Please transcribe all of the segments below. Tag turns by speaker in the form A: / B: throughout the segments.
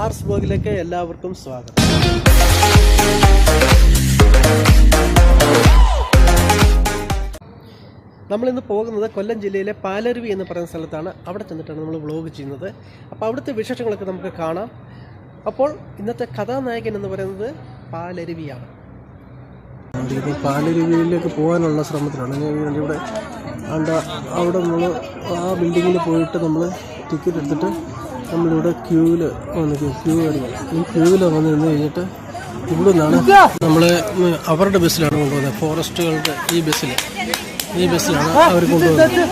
A: ആർസ് ബ്ലോഗിലേക്ക് എല്ലാവർക്കും സ്വാഗതം. നമ്മളിന്ന് പോകുന്നത് കൊല്ലം ജില്ലയിലെ പാലരുവി എന്ന് പറയുന്ന സ്ഥലത്താണ്. അവിടെ ചെന്നിട്ടാണ് നമ്മൾ വ്ലോഗ് ചെയ്യുന്നത്. അപ്പോൾ അവിടുത്തെ വിശേഷങ്ങളൊക്കെ നമുക്ക് കാണാം. അപ്പോൾ ഇന്നത്തെ കഥാനായകൻ എന്ന് പറയുന്നത് പാലരുവിയാണ്. ഇപ്പോൾ പാലരുവിയിലേക്ക് പോകാനുള്ള ശ്രമത്തിലാണ്. ഇവിടെ അവിടെ നമ്മൾ ആ ബിൽഡിങ്ങിൽ പോയിട്ട് നമ്മൾ ടിക്കറ്റ് എടുത്തിട്ട് നമ്മളിവിടെ ക്യൂവിൽ വന്നിട്ട് ക്യൂ അടിക്കണം. ഈ ക്യൂവിൽ വന്ന് നിന്ന് കഴിഞ്ഞിട്ട് ഇവിടെ നിന്നാണ് നമ്മൾ അവരുടെ ബസ്സിലാണ് കൊണ്ടുപോകുന്നത്. ഫോറസ്റ്റുകളുടെ ഈ ബസ്സിലാണ് അവർ കൊണ്ടുപോകുന്നത്.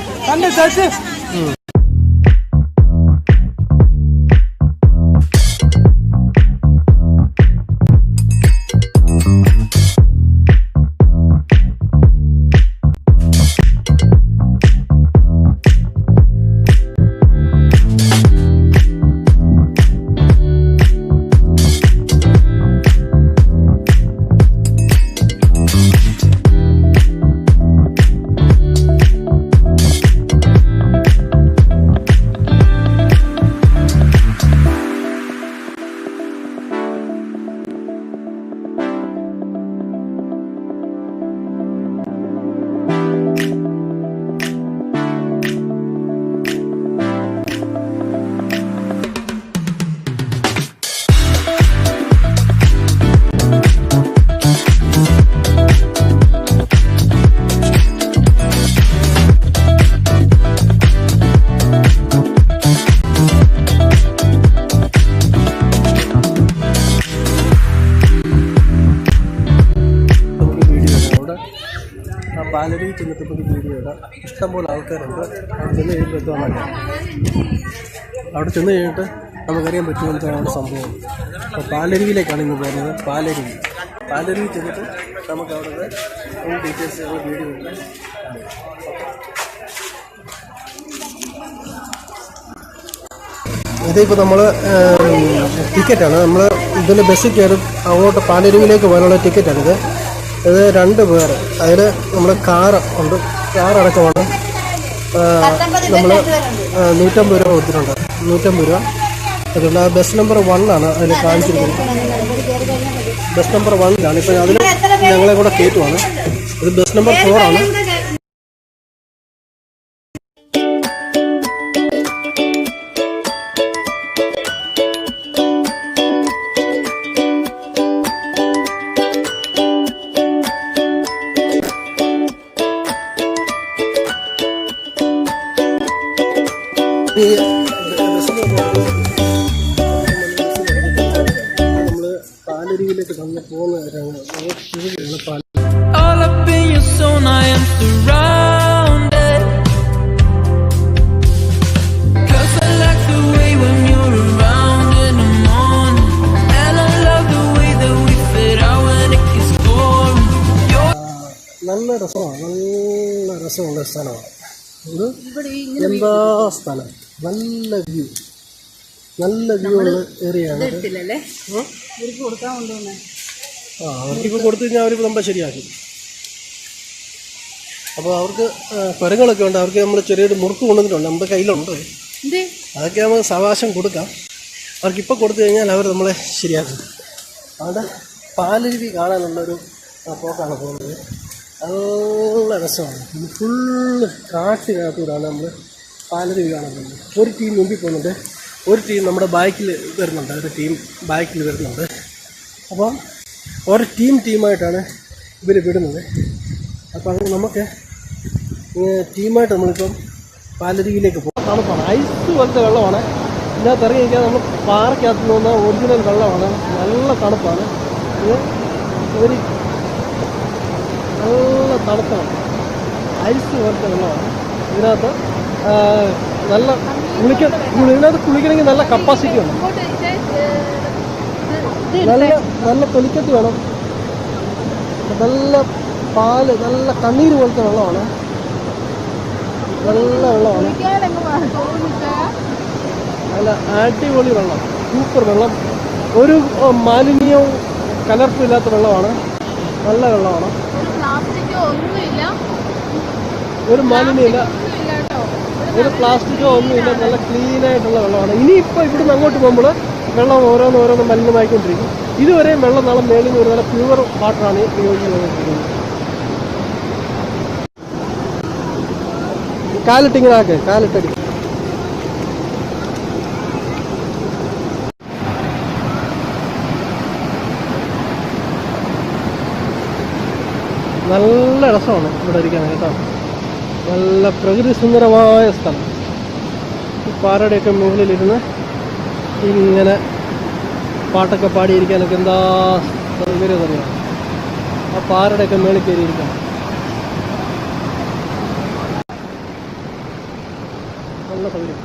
A: പാലരുവി ചെന്നിട്ടപ്പോൾ വീഡിയോ ഇടാം. ഇഷ്ടംപോലെ ആൾക്കാരുണ്ട്. അവിടെ ചെന്ന് കഴിയുമ്പോൾ എത്തുവാണ്. അവിടെ ചെന്ന് കഴിഞ്ഞിട്ട് നമുക്കറിയാൻ പറ്റുമെന്നാണ് സംഭവം. അപ്പോൾ പാലരുവിയിലേക്കാണ് ഇന്ന് പോകുന്നത്. പാലരുവി ചെന്നിട്ട് നമുക്ക് അവിടെ ഡീറ്റെയിൽസ് വീഡിയോ ഇടാം. ഇതിപ്പോൾ നമ്മൾ ടിക്കറ്റാണ്. നമ്മൾ ഇതിൽ ബസ്സിൽ കയറും അങ്ങോട്ട് പാലരുവിയിലേക്ക് പോകാനുള്ള ടിക്കറ്റാണിത്. ഇത് 2 പേർ. അതിൽ നമ്മൾ കാർ ഉണ്ട്. കാറടക്കമാണ് നമ്മൾ 150 രൂപ കൊടുത്തിട്ടുണ്ട്. 150 രൂപ. അതുകൊണ്ട് ആ ബസ് നമ്പർ 1 ആണ് അതിൽ കാണിച്ചിരിക്കുന്നത്. ബസ് നമ്പർ 1 ഇപ്പോൾ അതിൽ ഞങ്ങളെ കൂടെ കയറ്റുവാണ്. ഇത് ബസ് നമ്പർ 4 ആണ്. നമ്മള് പാലരുവിയിലേക്ക് തന്നെ പോകുന്നവരാണ്. നല്ല രസമുള്ള സ്ഥലമാണ്. ഒരു എന്താ സ്ഥലം, നല്ല വ്യൂ ഉള്ള ഏരിയയാണ്. അവർക്കിപ്പോൾ കൊടുത്തു കഴിഞ്ഞാൽ അവരിപ്പോൾ നമ്മൾ ശരിയാക്കി. അപ്പോൾ അവർക്ക് കുരങ്ങളൊക്കെ ഉണ്ട്. അവർക്ക് നമ്മൾ ചെറിയൊരു മുറുക്ക് കൊണ്ടുവന്നിട്ടുണ്ട്. നമ്മുടെ കയ്യിലുണ്ട്. അതൊക്കെ നമുക്ക് സാവകാശം കൊടുക്കാം. അവർക്കിപ്പോൾ കൊടുത്തു കഴിഞ്ഞാൽ അവർ നമ്മളെ ശരിയാക്കും. അവിടെ പാലരുവി കാണാനുള്ളൊരു പോക്കാണ് പോകുന്നത്. നല്ല രസമാണ്. ഫുള്ള് കാട്ടിനകത്തൂടാണ് നമ്മൾ പാലരുവി കാണുന്നത്. ഒരു ടീം മുമ്പിൽ പോകുന്നുണ്ട്, ഒരു ടീം നമ്മുടെ ബാക്കിൽ വരുന്നുണ്ട്. അപ്പം ഓരോ ടീമായിട്ടാണ് ഇവർ വിടുന്നത്. അപ്പോൾ അത് നമുക്ക് ടീമായിട്ട് നമ്മളിപ്പം പാലരുവിയിലേക്ക് പോകും. തണുപ്പാണ്, ഐസ് പോലത്തെ വെള്ളമാണ്. ഇതിനകത്ത് ഇറങ്ങി കഴിഞ്ഞാൽ നമ്മൾ പാറയ്ക്കകത്ത് നിന്ന് ഒറിജിനൽ വെള്ളമാണ്. നല്ല തണുപ്പാണ്. ഇത് ഒരു നല്ല തണുപ്പാണ്, ഐസ് പോലത്തെ വെള്ളമാണ്. ഇതിനകത്ത് നല്ല ഇതിനകത്ത് കുളിക്കണമെങ്കിൽ നല്ല കപ്പാസിറ്റി വേണം. നല്ല തൊലിക്കത്ത് വേണം. നല്ല പാല്, നല്ല കണ്ണീര് പോലത്തെ വെള്ളമാണ്. നല്ല വെള്ളമാണ്. നല്ല അടിപൊളി വെള്ളം, സൂപ്പർ വെള്ളം. ഒരു മാലിന്യവും കലർപ്പില്ലാത്ത വെള്ളമാണ്. നല്ല വെള്ളമാണ്. ഒരു മാലിന്യമില്ല, ഒരു പ്ലാസ്റ്റിക്കോ ഒന്നുമില്ല. നല്ല ക്ലീനായിട്ടുള്ള വെള്ളമാണ്. ഇനിയിപ്പോൾ ഇവിടുന്ന് അങ്ങോട്ട് പോകുമ്പോൾ വെള്ളം ഓരോന്നോരോന്നും മലിനമായിക്കൊണ്ടിരിക്കും. ഇതുവരെയും വെള്ളം നാളെ മേളിൽ നിന്ന് ഒരു നല്ല പ്യുവർ വാട്ടറാണ് ഉപയോഗിച്ചുകൊണ്ടിരിക്കുന്നത്. കാലിട്ടിങ്ങനെ ആക്ക്, കാലിട്ടടി. നല്ല രസമാണ് ഇവിടെ ഇരിക്കാൻ കേട്ടോ. നല്ല പ്രകൃതി സുന്ദരമായ സ്ഥലം. ഈ പാറയുടെയൊക്കെ മുകളിലിരുന്ന് ഇങ്ങനെ പാട്ടൊക്കെ പാടിയിരിക്കാനൊക്കെ എന്താ സൗകര്യം അറിയാം. ആ പാറയുടെയൊക്കെ മേളിൽ കയറിയിരിക്കാം. നല്ല സൗകര്യം.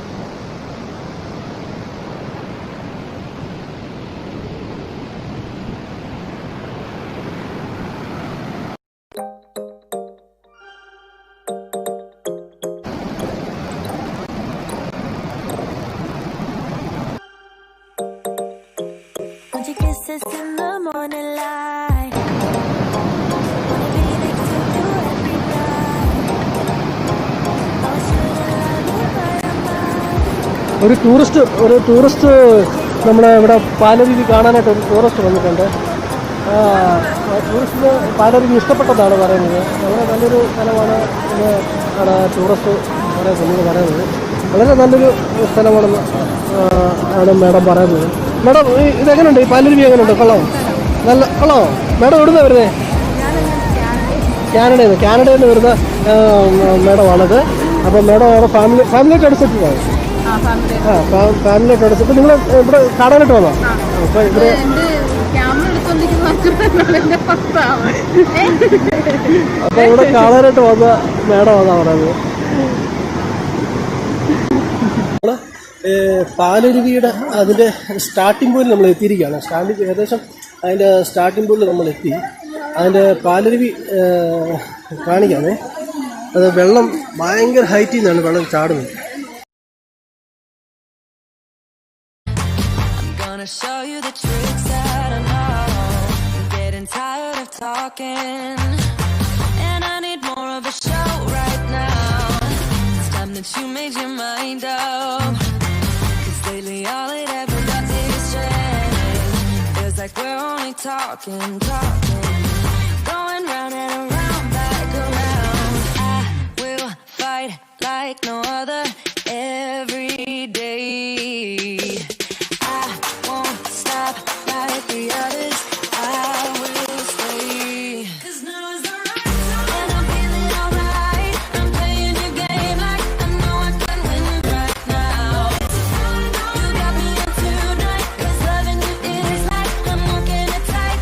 A: ഒരു ടൂറിസ്റ്റ് നമ്മുടെ ഇവിടെ പാലരുവി കാണാനായിട്ട് ഒരു ടൂറിസ്റ്റ് വന്നിട്ടുണ്ട്. ടൂറിസ്റ്റിന് പാലരുവി ഇഷ്ടപ്പെട്ടതാണ് പറയുന്നത്. വളരെ നല്ലൊരു സ്ഥലമാണ് ഇത് ആണ് ടൂറിസ്റ്റ് പറയുന്നത്. വളരെ നല്ലൊരു സ്ഥലമാണെന്ന് ആണ് മാഡം പറയുന്നത്. മാഡം ഇതെങ്ങനെയുണ്ട്? ഈ പാലരുവി എങ്ങനെയുണ്ട്? കൊള്ളാമോ? നല്ല കൊള്ളാമോ? മാഡം എവിടുന്നാണ് വരുന്നത്? കാനഡയിൽ നിന്ന് വരുന്ന മാഡമാണത്. അപ്പോൾ മാഡം അവിടെ ഫാമിലിയായിട്ട് അടുത്തിട്ടുണ്ടാവും. ഫാമിലിയായിട്ട് അടുത്തിട്ട് നിങ്ങൾ ഇവിടെ കാണാനായിട്ട് വന്നോ? അപ്പോൾ ഇവിടെ അപ്പോൾ ഇവിടെ കാണാനായിട്ട് വന്ന മാഡമാണെന്നാ പറയുന്നത്. പാലരുവിയുടെ അതിൻ്റെ സ്റ്റാർട്ടിംഗ് പോയിന്റ് നമ്മൾ എത്തിയിരിക്കുകയാണ്. ഏകദേശം അതിൻ്റെ സ്റ്റാർട്ടിംഗ് പോയിന്റിൽ നമ്മൾ എത്തി. അതിൻ്റെ പാലരുവി കാണിക്കാമേ. അത് വെള്ളം ഭയങ്കര ഹൈറ്റിൽ നിന്നാണ് വെള്ളം ചാടുന്നത്.
B: that you made your mind up. 'Cause lately all it ever does is change. Feels like we're only talking. Going round and around, back around. I will fight like no other every day. I won't stop like the others. I will stay. 'Cause now is the right time. And I'm feeling alright. I'm playing your game like I know I can win right now. You got me up tonight. 'Cause loving you is like I'm walking it tight.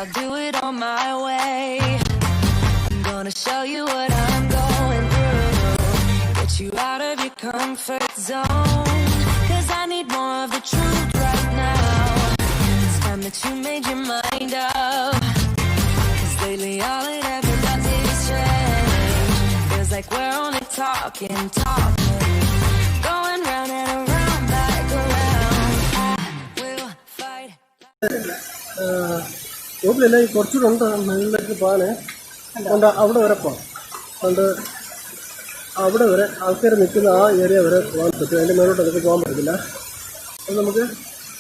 B: I'll do it on my way. I'm gonna show you what I'm going through. Get you out of your comfort zone. 'Cause I need more of the truth right now. It's time that you made your mind up. 'Cause lately all it ever does is change. Feels like we're only talking. Going round and around, back around. I will fight.
A: റോഡിലല്ല കുറച്ചുകൂടെ ഉണ്ട് മുകളിലേക്ക് പോകാൻ. അതുകൊണ്ട് അവിടെ വരെ പോകാം. അതുകൊണ്ട് അവിടെ വരെ ആൾക്കാർ നിൽക്കുന്ന ആ ഏരിയ വരെ പോകാൻ പറ്റും. അതിൻ്റെ മേലോട്ട് അതൊക്കെ പോകാൻ പറ്റത്തില്ല. അത് നമുക്ക്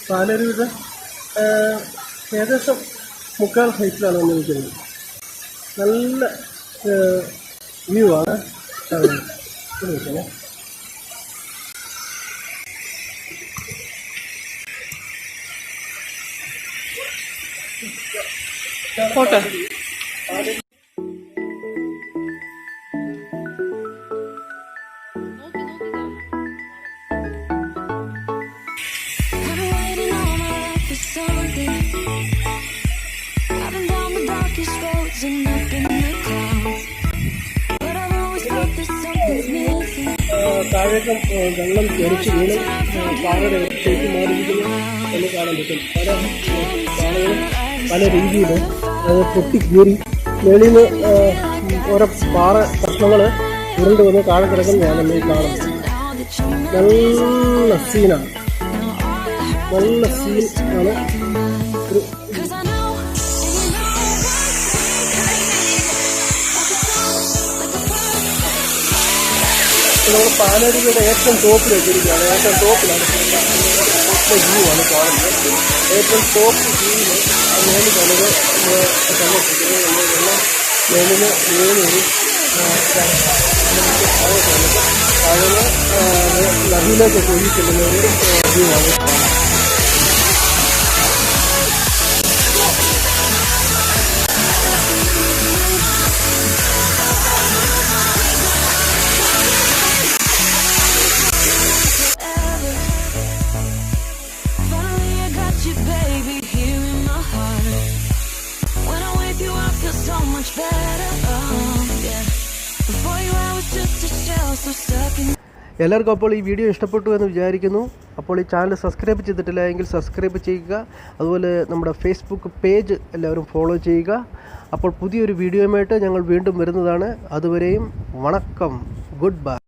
A: പാലരുവിയുടെ ഏകദേശം 3/4 ഹൈറ്റിലാണ് നമ്മൾ നിൽക്കുന്നത്. നല്ല വ്യൂ ആണ്. ഫോട്ടോ താഴേക്കും വെള്ളം തെറിച്ച് വീണ് പാറയുടെ ഷേപ്പ് മാറിയിരിക്കുന്നു എന്ന് കാണാൻ പറ്റും. പല പാറകളും പല രീതിയിൽ അത് പൊട്ടിക്കീറി വെളിയിൽ നിന്ന് ഓരോ പാറ കഷ്ണങ്ങൾ ഉരുണ്ട് വന്ന് താഴെ കിടക്കുന്നതാണ് നമ്മൾ ഈ കാണുന്നത്. നല്ല സീനാണ്. നല്ല സീൻ ആണ്. ഒരു നമ്മൾ പാലരുവിയുടെ ഏറ്റവും ടോപ്പിൽ വെച്ചിരിക്കുകയാണ്. ഏറ്റവും ടോപ്പിലാണ് വ്യൂ ആണ് കാണുന്നത്. ഏറ്റവും ടോപ്പ് വ്യൂവിൽ മേളിൽ കണ്ടത് വെള്ളം മേളിൽ വീണൊരു അതിന് നദിയിലേക്ക് ഒഴിക്കുന്ന ഒരു വ്യൂ ആണ്. എല്ലാവർക്കും അപ്പോൾ ഈ വീഡിയോ ഇഷ്ടപ്പെട്ടു എന്ന് വിചാരിക്കുന്നു. അപ്പോൾ ഈ ചാനൽ സബ്സ്ക്രൈബ് ചെയ്തിട്ടില്ല എങ്കിൽ സബ്സ്ക്രൈബ് ചെയ്യുക. അതുപോലെ നമ്മുടെ ഫേസ്ബുക്ക് പേജ് എല്ലാവരും ഫോളോ ചെയ്യുക. അപ്പോൾ പുതിയൊരു വീഡിയോയുമായിട്ട് ഞങ്ങൾ വീണ്ടും വരുന്നതാണ്. അതുവരെയും വണക്കം, ഗുഡ് ബൈ.